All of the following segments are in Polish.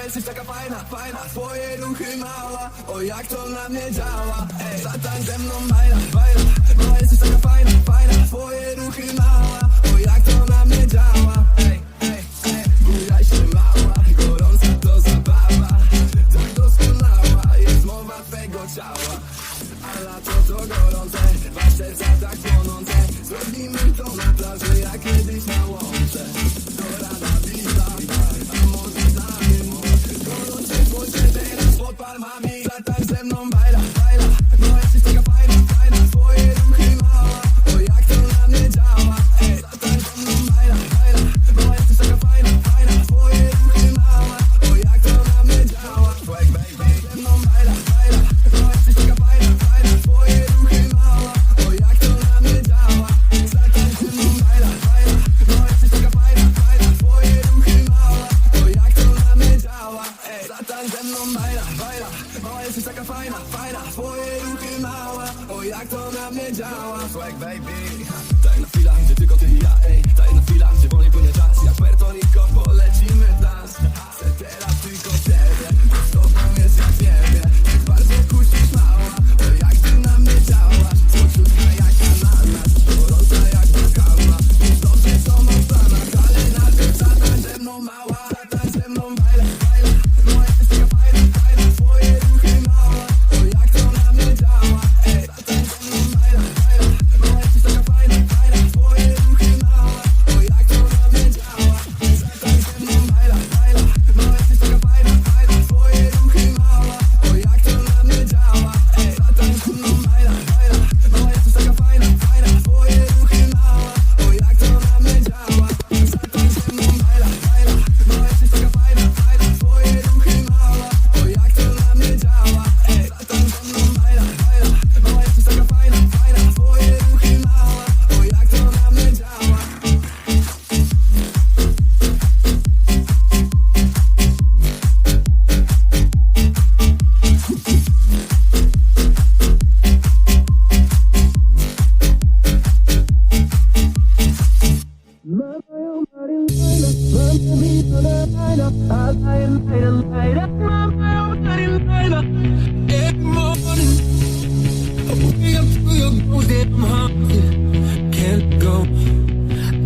Jesteś taka fajna, fajna, twoje ruchy mała. O jak to na mnie działa. Ej, zatań ze mną, bajla, bajla. No jesteś taka fajna, fajna, twoje ruchy mała. O jak to na mnie działa. Ej, ej, ej, bujaj się mała. Gorąca to zabawa. Tak doskonała jest mowa twego ciała. A lato to gorące, wasze serca tak płonące. Zrobimy to na plaży jak kiedyś na łące. Do rana bita, a może z nami. Gorące słońce teraz pod palmami. Zatań ze mną, bajla, bajla. No jesteś taka fajna, fajna, twoje ruchy mała. O jak to na mnie działa. Ej, zatań ze mną, bajla, bajla. No jesteś taka fajna, fajna, twoje ruchy mała. O jak to na mnie działa. Swag baby, ze mną, bajla, bajla. No jesteś taka fajna, fajna, twoje ruchy mała. O jak to na mnie działa. Zatań ze mną, bajla, bajla. No jesteś taka fajna, fajna, twoje ruchy mała. O jak to na mnie działa. Ej, zatań ze mną, bajla, bajla. No jesteś taka fajna, fajna, twoje ruchy mała. O jak to na mnie działa. Swag baby. Ta jedna chwila, gdzie tylko ty i ja, ej. Ta jedna chwila, gdzie wolniej płynie czas. Jak Puerto Rico polecimy w dans. Chcę teraz tylko ciebie. Z tobą jest jak niebie. Tak bardzo kusisz mała. O jak ty na mnie działasz. Słodka jak ananas. Gorąca jak wakama. Już dobrze są o planach. Ale najpierw zatań ze mną mała. Zatań ze mną, bajla, bajla. No jesteś taka fajna, fajna. Twoje ruchy mała. O jak to na mnie działa. Ej, zatań ze mną, bajla, bajla. No jesteś taka fajna, fajna. Twoje ruchy mała. O jak to na mnie działa. Zatań ze mną, bajla, bajla. No jesteś taka fajna, fajna. Twoje ruchy mała. O jak to na mnie działa. Ej, zatań ze mną, bajla, bajla. No jesteś taka fajna, fajna. Twoje ruchy mała. O jak to na mnie działa. Zatań ze mną, bajla, bajla. No jesteś taka fajna, fajna. Twoje ruchy mała. O jak to na mnie działa. Ej, zatań ze mną, bajla, bajla. No jesteś taka fajna, fajna. Twoje ruchy mała. O jak to na mnie działa. Every morning, I wake up to your ghost and I'm haunted. Can't go,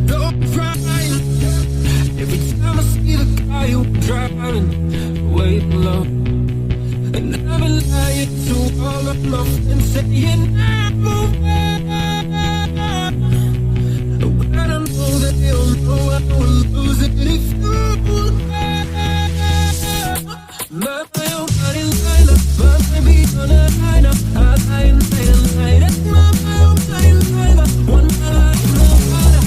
don't cry. Every time I see the car you're driving, waiting low. And I've been lying to all of my friends, saying I'm moving. But I know that they don't know I will lose it if you my own body liner, my baby on a liner. I lie and lie. That's my own body liner. One night in the water,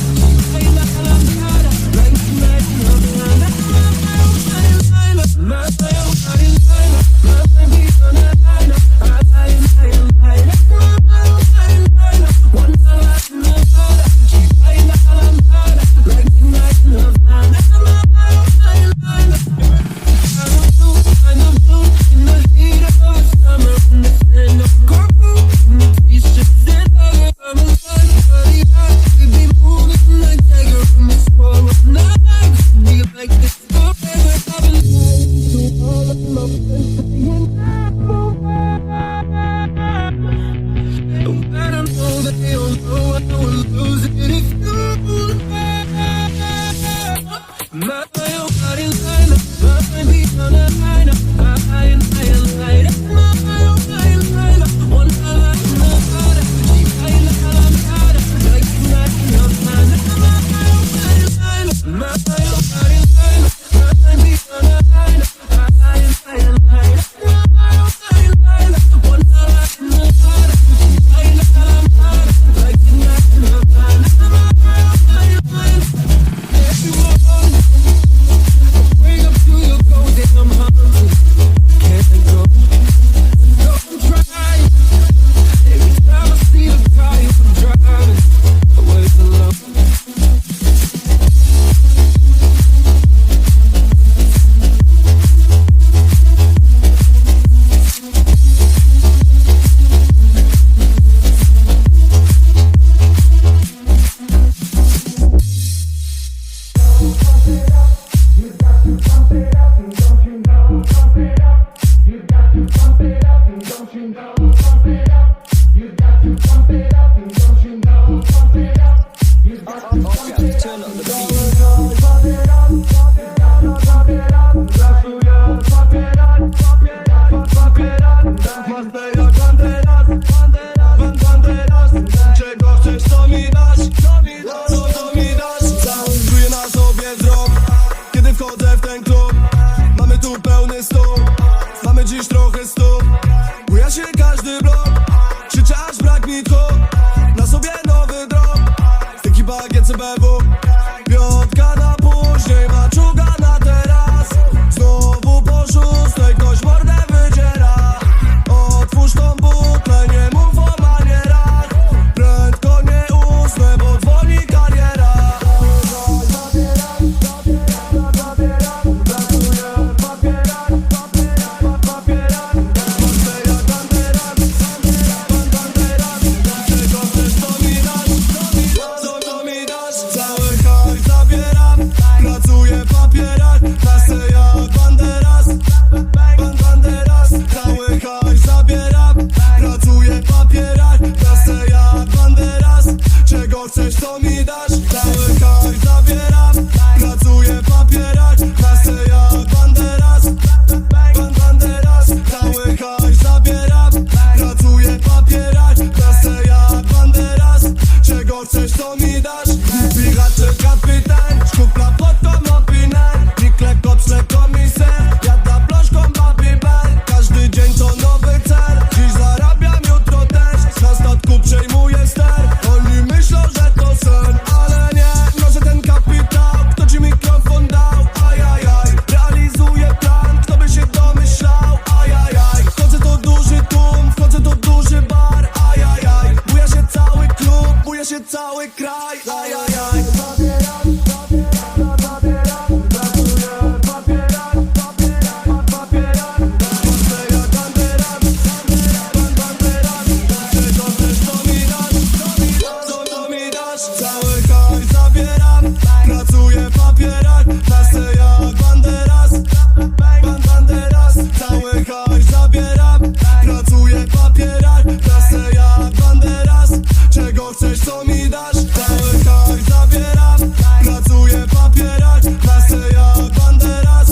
I love harder. Like tonight in the sun. That's my own body liner, my own body liner. My baby on a liner. I lie and lie. That's my się cały kraj. Ajajaj. Cały kraj zabieram, pracuję w papierach, lasę jak banderas, banderas. Cały kraj zabieram, pracuję w papierach, lasę jak banderas. Czego chcesz, co mi dasz? Cały kraj zabieram, pracuję w papierach, lasę jak banderas,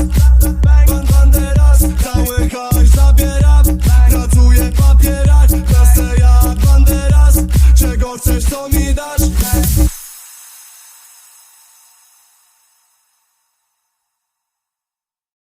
banderas. Cały kraj zabieram, pracuję w papierach, lasę jak banderas. Czego chcesz, co mi dasz?